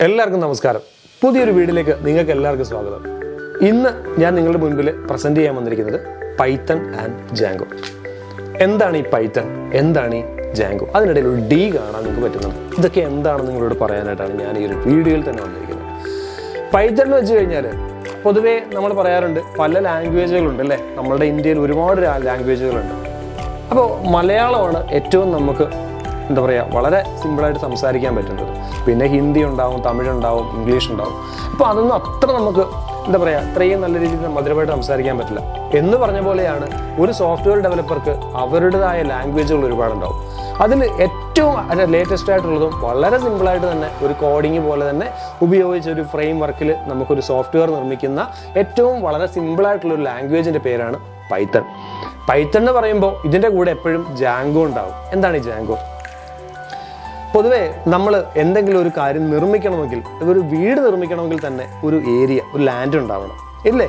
എല്ലാവർക്കും നമസ്കാരം. പുതിയൊരു വീഡിയോയിലേക്ക് നിങ്ങൾക്ക് എല്ലാവർക്കും സ്വാഗതം. ഇന്ന് ഞാൻ നിങ്ങളുടെ മുൻപിൽ പ്രസന്റ് ചെയ്യാൻ വന്നിരിക്കുന്നത് പൈത്തൺ ആൻഡ് ജാങ്കോ. എന്താണ് ഈ പൈത്തൺ, എന്താണ് ഈ ജാങ്കോ, അതിനിടയിൽ ഒരു ഡി കാണാൻ നിങ്ങൾക്ക് പറ്റുന്നുണ്ട്. ഇതൊക്കെ എന്താണെന്ന് നിങ്ങളോട് പറയാനായിട്ടാണ് ഞാൻ ഈ ഒരു വീഡിയോയിൽ തന്നെ വന്നിരിക്കുന്നത്. പൈത്തൺ എന്ന് വെച്ച് കഴിഞ്ഞാൽ പൊതുവേ നമ്മൾ പറയാറുണ്ട് പല ലാംഗ്വേജുകളുണ്ട് അല്ലേ. നമ്മളുടെ ഇന്ത്യയിൽ ഒരുപാട് ലാംഗ്വേജുകളുണ്ട്. അപ്പോൾ മലയാളമാണ് ഏറ്റവും നമുക്ക് എന്താ പറയുക വളരെ സിമ്പിളായിട്ട് സംസാരിക്കാൻ പറ്റുന്നത്. പിന്നെ ഹിന്ദി ഉണ്ടാവും, തമിഴുണ്ടാവും, ഇംഗ്ലീഷ് ഉണ്ടാവും. അപ്പോൾ അതൊന്നും അത്ര നമുക്ക് എന്താ പറയുക ഇത്രയും നല്ല രീതിയിൽ മധുരമായിട്ട് സംസാരിക്കാൻ പറ്റില്ല. എന്ന് പറഞ്ഞ പോലെയാണ് ഒരു സോഫ്റ്റ്വെയർ ഡെവലപ്പർക്ക് അവരുടേതായ ലാംഗ്വേജുകൾ ഒരുപാടുണ്ടാവും. അതിൽ ഏറ്റവും ലേറ്റസ്റ്റ് ആയിട്ടുള്ളതും വളരെ സിമ്പിളായിട്ട് തന്നെ ഒരു കോഡിങ് പോലെ തന്നെ ഉപയോഗിച്ച് ഒരു ഫ്രെയിം വർക്കിൽ നമുക്കൊരു സോഫ്റ്റ്വെയർ നിർമ്മിക്കുന്ന ഏറ്റവും വളരെ സിമ്പിളായിട്ടുള്ള ഒരു ലാംഗ്വേജിൻ്റെ പേരാണ് പൈത്തൺ. പൈത്തൺ എന്ന് പറയുമ്പോൾ ഇതിൻ്റെ കൂടെ എപ്പോഴും ജാങ്കോ ഉണ്ടാവും. എന്താണ് ഈ ജാങ്കോ? പൊതുവേ നമ്മൾ എന്തെങ്കിലും ഒരു കാര്യം നിർമ്മിക്കണമെങ്കിൽ, ഒരു വീട് നിർമ്മിക്കണമെങ്കിൽ തന്നെ ഒരു ഏരിയ, ഒരു ലാൻഡ് ഉണ്ടാവണം ഇല്ലേ.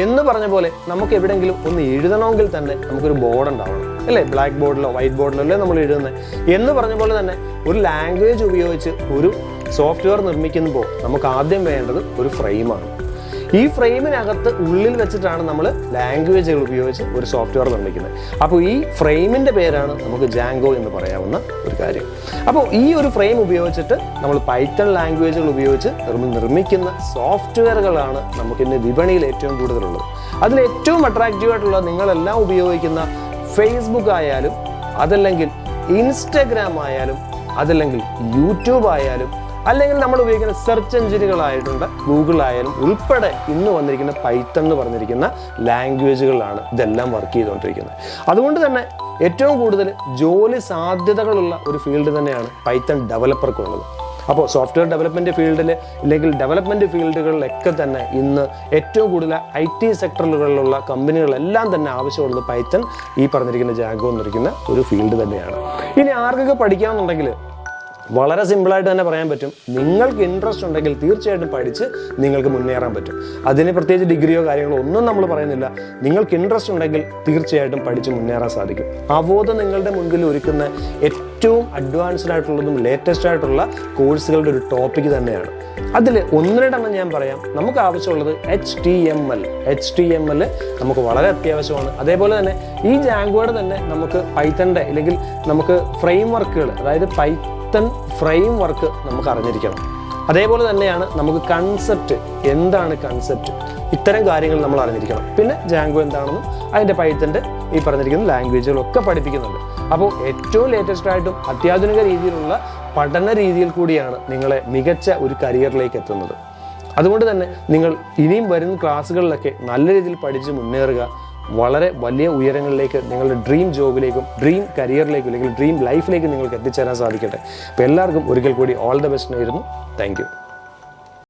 എന്ന് പറഞ്ഞ പോലെ നമുക്ക് എവിടെയെങ്കിലും ഒന്ന് എഴുതണമെങ്കിൽ തന്നെ നമുക്കൊരു ബോർഡ് ഉണ്ടാവണം അല്ലേ. ബ്ലാക്ക് ബോർഡിലോ വൈറ്റ് ബോർഡിലോ അല്ലേ നമ്മൾ എഴുതുന്നത്. എന്ന് പറഞ്ഞ പോലെ തന്നെ ഒരു ലാംഗ്വേജ് ഉപയോഗിച്ച് ഒരു സോഫ്റ്റ്വെയർ നിർമ്മിക്കുമ്പോൾ നമുക്ക് ആദ്യം വേണ്ടത് ഒരു ഫ്രെയിമാണ്. ഈ ഫ്രെയിമിനകത്ത് ഉള്ളിൽ വെച്ചിട്ടാണ് നമ്മൾ ലാംഗ്വേജുകൾ ഉപയോഗിച്ച് ഒരു സോഫ്റ്റ്വെയർ നിർമ്മിക്കുന്നത്. അപ്പോൾ ഈ ഫ്രെയിമിൻ്റെ പേരാണ് നമുക്ക് ജാങ്കോ എന്ന് പറയാവുന്ന ഒരു കാര്യം. അപ്പോൾ ഈ ഒരു ഫ്രെയിം ഉപയോഗിച്ചിട്ട് നമ്മൾ പൈത്തൺ ലാംഗ്വേജുകൾ ഉപയോഗിച്ച് നിർമ്മിക്കുന്ന സോഫ്റ്റ്വെയറുകളാണ് നമുക്കിന്ന് വിപണിയിൽ ഏറ്റവും കൂടുതലുള്ളത്. അതിൽ ഏറ്റവും അട്രാക്റ്റീവ് ആയിട്ടുള്ള നിങ്ങളെല്ലാം ഉപയോഗിക്കുന്ന ഫേസ്ബുക്ക് ആയാലും, അതല്ലെങ്കിൽ ഇൻസ്റ്റഗ്രാം ആയാലും, അതല്ലെങ്കിൽ യൂട്യൂബ് ആയാലും, അല്ലെങ്കിൽ നമ്മൾ ഉപയോഗിക്കുന്ന സെർച്ച് എഞ്ചിനുകളായിട്ടുണ്ട് ഗൂഗിൾ ആയാലും ഉൾപ്പെടെ ഇന്ന് വന്നിരിക്കുന്ന പൈത്തൺ എന്ന് പറഞ്ഞിരിക്കുന്ന ലാംഗ്വേജുകളിലാണ് ഇതെല്ലാം വർക്ക് ചെയ്തുകൊണ്ടിരിക്കുന്നത്. അതുകൊണ്ട് തന്നെ ഏറ്റവും കൂടുതൽ ജോലി സാധ്യതകളുള്ള ഒരു ഫീൽഡ് തന്നെയാണ് പൈത്തൺ ഡെവലപ്പർക്കുള്ളത്. അപ്പോൾ സോഫ്റ്റ്വെയർ ഡെവലപ്മെൻറ്റ് ഫീൽഡിൽ അല്ലെങ്കിൽ ഡെവലപ്മെൻറ്റ് ഫീൽഡുകളിലൊക്കെ തന്നെ ഇന്ന് ഏറ്റവും കൂടുതൽ IT സെക്ടറുകളിലുള്ള കമ്പനികളെല്ലാം തന്നെ ആവശ്യമുള്ളത് പൈത്തൺ ഈ പറഞ്ഞിരിക്കുന്ന ജാങ്കോ എന്നിരിക്കുന്ന ഒരു ഫീൽഡ് തന്നെയാണ്. ഇനി ആർക്കൊക്കെ പഠിക്കാമെന്നുണ്ടെങ്കിൽ വളരെ സിമ്പിളായിട്ട് തന്നെ പറയാൻ പറ്റും. നിങ്ങൾക്ക് ഇൻട്രസ്റ്റ് ഉണ്ടെങ്കിൽ തീർച്ചയായിട്ടും പഠിച്ച് നിങ്ങൾക്ക് മുന്നേറാൻ പറ്റും. അതിന് പ്രത്യേകിച്ച് ഡിഗ്രിയോ കാര്യങ്ങളോ ഒന്നും നമ്മൾ പറയുന്നില്ല. നിങ്ങൾക്ക് ഇൻട്രസ്റ്റ് ഉണ്ടെങ്കിൽ തീർച്ചയായിട്ടും പഠിച്ച് മുന്നേറാൻ സാധിക്കും. അവബോധം നിങ്ങളുടെ മുൻപിൽ ഒരുക്കുന്ന ഏറ്റവും അഡ്വാൻസ്ഡ് ആയിട്ടുള്ളതും ലേറ്റസ്റ്റ് ആയിട്ടുള്ള കോഴ്സുകളുടെ ഒരു ടോപ്പിക് തന്നെയാണ്. അതിൽ ഒന്ന് രണ്ടെണ്ണം ഞാൻ പറയാം. നമുക്ക് ആവശ്യമുള്ളത് HTML നമുക്ക് വളരെ അത്യാവശ്യമാണ്. അതേപോലെ തന്നെ ഈ ജാങ്കോയുടെ തന്നെ നമുക്ക് പൈത്തണിൻ്റെ അല്ലെങ്കിൽ നമുക്ക് ഫ്രെയിം വർക്കുകൾ, അതായത് പൈത്തൺ ഫ്രെയിം വർക്ക് നമുക്ക് അറിഞ്ഞിരിക്കണം. അതേപോലെ തന്നെയാണ് നമുക്ക് കൺസെപ്റ്റ്, എന്താണ് കൺസെപ്റ്റ്, ഇത്തരം കാര്യങ്ങൾ നമ്മൾ അറിഞ്ഞിരിക്കണം. പിന്നെ ജാങ്കോ എന്താണെന്നും അതിൻ്റെ പൈത്തൻ്റെ ഈ പറഞ്ഞിരിക്കുന്ന ലാംഗ്വേജുകളൊക്കെ പഠിപ്പിക്കുന്നുണ്ട്. അപ്പോൾ ഏറ്റവും ലേറ്റസ്റ്റ് ആയിട്ടും അത്യാധുനിക രീതിയിലുള്ള പഠന രീതിയിൽ കൂടിയാണ് നിങ്ങളെ മികച്ച ഒരു കരിയറിലേക്ക് എത്തുന്നത്. അതുകൊണ്ട് തന്നെ നിങ്ങൾ ഇനിയും വരുന്ന ക്ലാസ്സുകളിലൊക്കെ നല്ല രീതിയിൽ പഠിച്ച് മുന്നേറുക. വളരെ വലിയ ഉയരങ്ങളിലേക്ക്, നിങ്ങളുടെ ഡ്രീം ജോബിലേക്കും ഡ്രീം കരിയറിലേക്കും അല്ലെങ്കിൽ ഡ്രീം ലൈഫിലേക്കും നിങ്ങൾക്ക് എത്തിച്ചേരാൻ സാധിക്കട്ടെ. അപ്പോൾ എല്ലാവർക്കും ഒരിക്കൽ കൂടി ഓൾ ദ ബെസ്റ്റ് നേരുന്നു. Thank you.